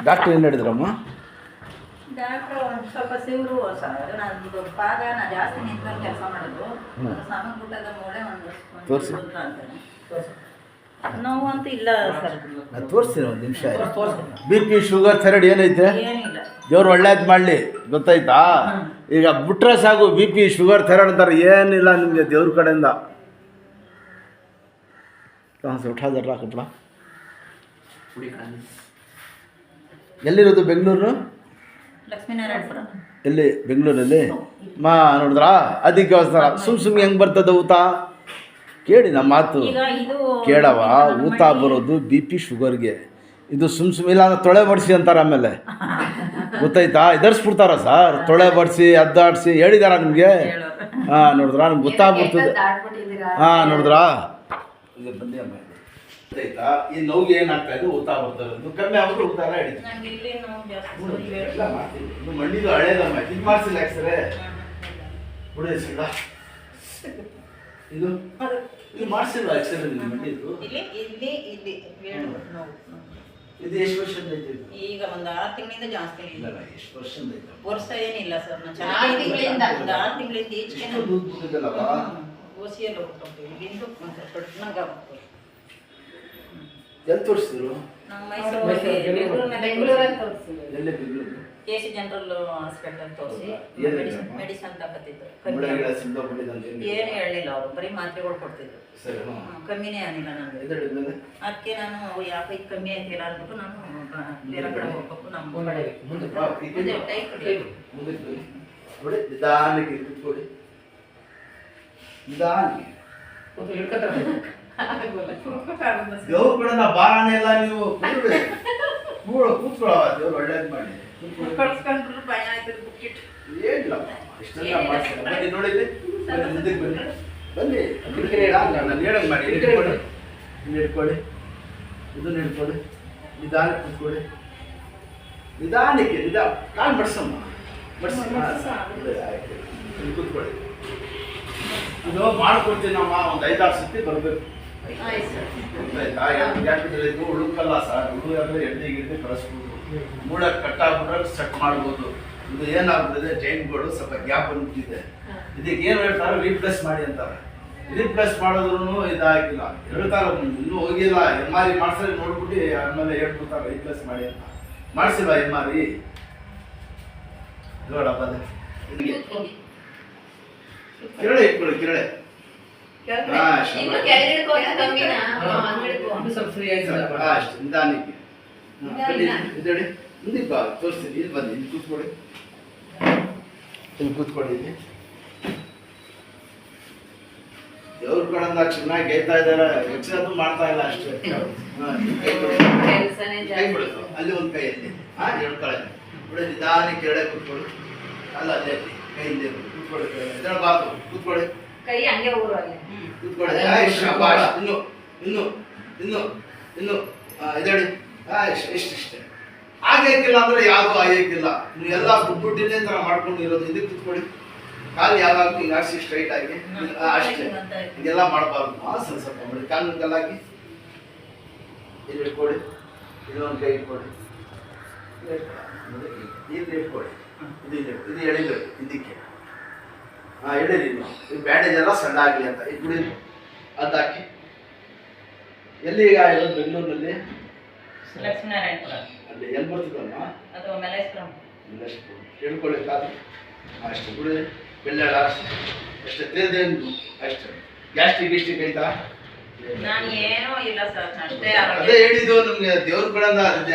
Doctor ಏನು ಹೇಳಿದ್ರಮ್ಮ? Doctor ಒಂದು ಸ್ವಲ್ಪ ಸಿವರು ಸರ್, ನಂದು ಪಾದ ಜಾಸ್ತಿ ನಿಂತ್ಕೊಂಡು ಕೆಲಸ ಮಾಡೋದು, ಸಮಗುಟ್ಟದ ಮೂಳೆ ತೋರಿಸಿ ನೋವು ಅಂತೂ ಇಲ್ಲ ಸರ್. ನಾನು ತೋರಿಸ್ತೀನಿ, ಒಂದು ನಿಮಿಷ. ಬಿ ಪಿ ಶುಗರ್ ಥೈರಾಯ್ಡ್ ಏನೈತೆ? ಏನಿಲ್ಲ. ದೇವ್ರು ಒಳ್ಳೇದು ಮಾಡಲಿ, ಗೊತ್ತಾಯ್ತಾ? ಈಗ ಬಿಟ್ರೆ ಸಾಕು, ಬಿ ಪಿ ಶುಗರ್ ಥೈರಾಯ್ಡ್ ಅಂತಾರೆ, ಏನಿಲ್ಲ ನಿಮಗೆ ದೇವ್ರ ಕಡೆಯಿಂದ. ಉಠಾ ಜರ ಕಪಡ. ಎಲ್ಲಿರೋದು? ಬೆಂಗಳೂರು? ಲಕ್ಷ್ಮೀನಾರಾಯಣಪುರ. ಎಲ್ಲಿ? ಬೆಂಗಳೂರಲ್ಲಿ? ನೋಡಿದ್ರಾ, ಅದಕ್ಕೆ ಸುಮ್ಮನೆ ಹೆಂಗೆ ಬರ್ತದೆ ಊತ? ಕೇಳಿ ನಮ್ಮ ಮಾತು ಕೇಳವ. ಊತ ಬರೋದು ಬಿ ಪಿ ಶುಗರ್ಗೆ. ಇದು ಸುಮ್ಮನೆ ಇಲ್ಲ ಅಂದ್ರೆ ತೊಳೆ ಬಡಿಸಿ ಅಂತಾರೆ. ಆಮೇಲೆ ಗೊತ್ತಾಯ್ತಾ? ಎದರ್ಸ್ಬಿಡ್ತಾರ ಸರ್, ತೊಳೆ ಬಡಿಸಿ ಅದ್ದಾಡಿಸಿ ಹೇಳಿದಾರ ನಿಮಗೆ? ನೋಡಿದ್ರಾ, ನಿಮ್ಗೆ ಗೊತ್ತಾಗ್ಬಿಡ್ತದೆ. ನೋಡಿದ್ರಾ, ಈಗ ಬಂದಿ ಅಮ್ಮ. ಗೊತ್ತಾಯ್ತಾ? ಈ ನೋವಿಗೆ ಏನಾಗ್ತಾ ಇದೆ? ಊತ ಬರ್ತದೆ. ಇದು ಕಮ್ಮಿ ಆಗ್ಬಿಟ್ಟು ಊತ ಎಲ್ಲ ಹಿಡಿತು. ಮಣ್ಣಿದು ಹಳೇದಮ್ಮ, ಇದು ಮಾಡಿಸಿಲ್ಲ ಎಕ್ಸ್ರೇ ಬಿಡಿಸಿಲ್ಲ. ಇದು ಮಾಡಿಸಿಲ್ವಾ ಎಕ್ಸ್ರೇ? ಮಣ್ಣಿದು ಇದು ಎಷ್ಟು ವರ್ಷದ ಐತೆ? ಈಗ ಒಂದು 6 ತಿಂಗಳಿಂದ ಜಾಸ್ತಿ ಇಲ್ಲ. ಎಷ್ಟು ವರ್ಷದ ಐತೆ? ವರ್ಷ ಏನಿಲ್ಲ ಸರ್, ನಾನು 6 ತಿಂಗಳಿಂದ ಈಚೆಗೆ ಓಸಿಯಲ್ಲ ಹೋಗ್ತೀವಿ. ಇಲ್ಲಿಂದ ಒಂದು ಪಟ್ಟಣಗ ಎಲ್ಲಿ ತೋರಿಸಿದ್ರು? ನಮ್ಮ ಬೆಂಗಳೂರಲ್ಲಿ ತೋರಿಸಿದ್ರು. ಎಲ್ಲಿ? ಬೆಂಗಳೂರು KC ಜನರಲ್ ಹಾಸ್ಪಿಟಲ್ ತೋರಿಸಿ ಮೆಡಿಸನ್ ತಗೋತಿದ್ರು. ಏನು ಹೇಳಲಿಲ್ಲ ಅವರು, ಬರೀ ಮಾತ್ರೆಗಳು ಕೊಡ್ತಿದ್ರು. ಕಮ್ಮಿನೇ ಆಗಿಲ್ಲ ನನಗೆ. ಅದಕ್ಕೆ ನಾನು ಯಾಕೆ ಇದು ಕಮ್ಮಿ ಆಯ್ತಿಲ್ಲ ಅಂದ್ಬಿಟ್ಟು ನಾನು ಬೇರೆ ಕಡೆ ಹೋಗ್ಬೇಕು. ನಮ್ಮ ನಿಧಾನಕ್ಕೆ ಕೂತ್ಕೊಳ್ಳಿ, ನಿಧಾನಕ್ಕೆ. ದೇವ್ರ ಕಡೆ ಬಾರಾಣೆ ಎಲ್ಲ ನೀವು ಕೂತ್ಕೊಳ್ಳ. ದೇವ್ರು ಒಳ್ಳೇದು ಮಾಡಿ ಕಳ್ಸ್ಕೊಂಡ್ರು ಭಯ ಆಯ್ತು. ಬುಕ್ಕಿಟ್ಟು ಏನಿಲ್ಲ, ಇಷ್ಟೆಲ್ಲ ಮಾಡ್ತೀನಿ. ಬನ್ನಿ, ನೋಡಿದ್ದೆ ಮುಂದಕ್ಕೆ ಬನ್ನಿ, ಬನ್ನಿ. ನಾನು ಹೇಳಂಗೆ ಮಾಡಿ. ಇಟ್ಕೊಳ್ಳಿ, ಇನ್ನು ಇಟ್ಕೊಳ್ಳಿ, ಇದನ್ನು ಇಟ್ಕೊಳ್ಳಿ, ನಿಧಾನಕ್ಕೆ ಕೂತ್ಕೊಳ್ಳಿ. ನಿಧಾನಕ್ಕೆ ಕಾಲು ಬಡ್ಸಮ್ಮ, ಬಡ್ಸಮ್ಮ. ಆಯ್ತು, ಇಲ್ಲಿ ಕೂತ್ಕೊಳ್ಳಿ. ಇದು ಮಾಡ್ಕೊಡ್ತೀನಿ ನಮ್ಮ ಒಂದು 5-6 ಸತಿ ಬರಬೇಕು. ಆಯ್ತಾ? ಯಾಕಿದ್ರೆ ಉಳುಕಲ್ಲ ಸರ್, ಉಳು ಅಂದರೆ ಎಣ್ಣೆ ಗಿಡ್ಡೆ ಕಳಿಸ್ಬೋದು. ಮೂಳೆ ಕಟ್ಟಾಗ್ಬಿಟ್ರೆ ಸೆಟ್ ಮಾಡ್ಬೋದು. ಇದು ಏನಾಗ್ಬಿಟ್ಟಿದೆ, ಜೈನ್ಗಳು ಸ್ವಲ್ಪ ಗ್ಯಾಪ್ ಬಂದ್ಬಿಟ್ಟಿದೆ. ಇದಕ್ಕೆ ಏನು ಹೇಳ್ತಾರೆ? ರೀಪ್ಲೇಸ್ ಮಾಡಿ ಅಂತಾರೆ. ರೀಪ್ಲೇಸ್ ಮಾಡಿದ್ರು ಇದಾಗಿಲ್ಲ, ಹೇಳ್ತಾರೆ. ಇನ್ನೂ ಹೋಗಿಲ್ಲ, MRI ಮಾಡಿಸಿದ್ರೆ ನೋಡ್ಬಿಟ್ಟು ಆಮೇಲೆ ಹೇಳ್ಬಿಡ್ತಾರೆ ರೀಪ್ಲೇಸ್ ಮಾಡಿ ಅಂತ. ಮಾಡಿಸಿಲ್ಲ MRI? ನೋಡಪ್ಪ, ಅದೇ ಕಿರಳೆ ಇಟ್ಕೊಳ್ಳಿ, ಕಿರಳೆ. ಅಷ್ಟು ನಿಧಾನಕ್ಕೆ. ಇದೇಳಿ, ಮುಂದಕ್ಕೆ ಬಾ, ತೋರಿಸ್ತೀನಿ. ಇಲ್ಲಿ ಬನ್ನಿ, ಇಲ್ಲಿ ಕೂತ್ಕೊಳ್ಳಿ, ಇಲ್ಲಿ ಕೂತ್ಕೊಳ್ಳಿ. ಇಲ್ಲಿ ದೇವ್ರ ಕಡೆಯಿಂದ ಚೆನ್ನಾಗಿ ಗೈತಾ ಇದ್ದಾರೆ. ಎಕ್ಸ್ರೇದು ಮಾಡ್ತಾ ಇಲ್ಲ ಅಷ್ಟೇ. ಕೈ ಬಿಡುತ್ತೋ ಅಲ್ಲಿ, ಒಂದು ಕೈಯಲ್ಲಿ 2 ಕಡೆ ಬಿಡಿ. ನಿಧಾನಕ್ಕೆ ಕೆಳಗೆ ಕೂತ್ಕೊಳ್ಳಿ. ಅಲ್ಲ, ಅಲ್ಲೇ ಕೈ ಹಿಂದೆ ಕೂತ್ಕೊಳ್ಳಿ. ಎದ್ದೇಳಬಾರ್ದು, ಕೂತ್ಕೊಳ್ಳಿ. ಕೈ ಹಂಗೆ ಊರಲ್ಲಿ ಕೂತ್ಕೊಳ್ಳಿ. ಇನ್ನು ಇದೇಳಿ. ಇಷ್ಟೇ ಆಗಕ್ಕಿಲ್ಲ ಅಂದ್ರೆ ಯಾವುದು ಆಗಕ್ಕಿಲ್ಲ. ನೀವು ಎಲ್ಲ ಬಿಟ್ಬಿಟ್ಟಿದ್ದೆ ಥರ ಮಾಡ್ಕೊಂಡು ಇರೋದು. ಇದಕ್ಕೆ ಕೂತ್ಕೊಳ್ಳಿ. ಕಾಲು ಯಾವಾಗ ಈಗ ಆಡಿಸಿ ಸ್ಟ್ರೈಟ್ ಆಗಿ ಅಷ್ಟೇ. ಇದೆಲ್ಲ ಮಾಡಬಾರ್ದು. ಸ್ವಲ್ಪ ಸ್ವಲ್ಪ ಮಾಡಿ. ಕಾಲು ಕಲ್ಲಾಗಿ ಇಲ್ಲಿ ಇಟ್ಕೊಳ್ಳಿ. ಇದೊಂದು ಕೈ ಇಟ್ಕೊಳ್ಳಿ. ಇಲ್ಲಿ ಇಟ್ಕೊಳ್ಳಿ. ಇದು ಎಳಿಬೇಕು ಇದಕ್ಕೆ. ಎಳೀರಿ. ಇದು ಬ್ಯಾಂಡೇಜ್ ಎಲ್ಲ ಸಣ್ಣ ಆಗಲಿ ಅಂತ ಇಟ್ಬಿಡಿ. ಅದು ಹಾಕಿ. ಎಲ್ಲಿ ಈಗ ಇರೋದು? ಬೆಂಗಳೂರಿನಲ್ಲಿ ಲಕ್ಷ್ಮೀನಾರಾಯಣಪುರ. ಅಲ್ಲಿ ಎಲ್ಲಿ ಬರ್ತಿದ್ದಮ್ಮ? ಅದು ಮಲೇಶ್ವರಂ. ಹೇಳ್ಕೊಳ್ಳಿ ಕಾಲು ಅಷ್ಟು ಬಿಡಿ. ಬೆಳ್ಳೆಳ ಅಷ್ಟೇ, ತೇದೇನು ಅಷ್ಟೇ. ಗ್ಯಾಸ್ಟ್ರಿಕ್ ಐತಾ? ನಾನು ಏನೂ ಇಲ್ಲ ಸರ್, ಅಷ್ಟೇ. ಅದೇ ಹೇಳಿದ್ದು ನಮ್ಗೆ ದೇವ್ರ ಕಡೆಯಿಂದ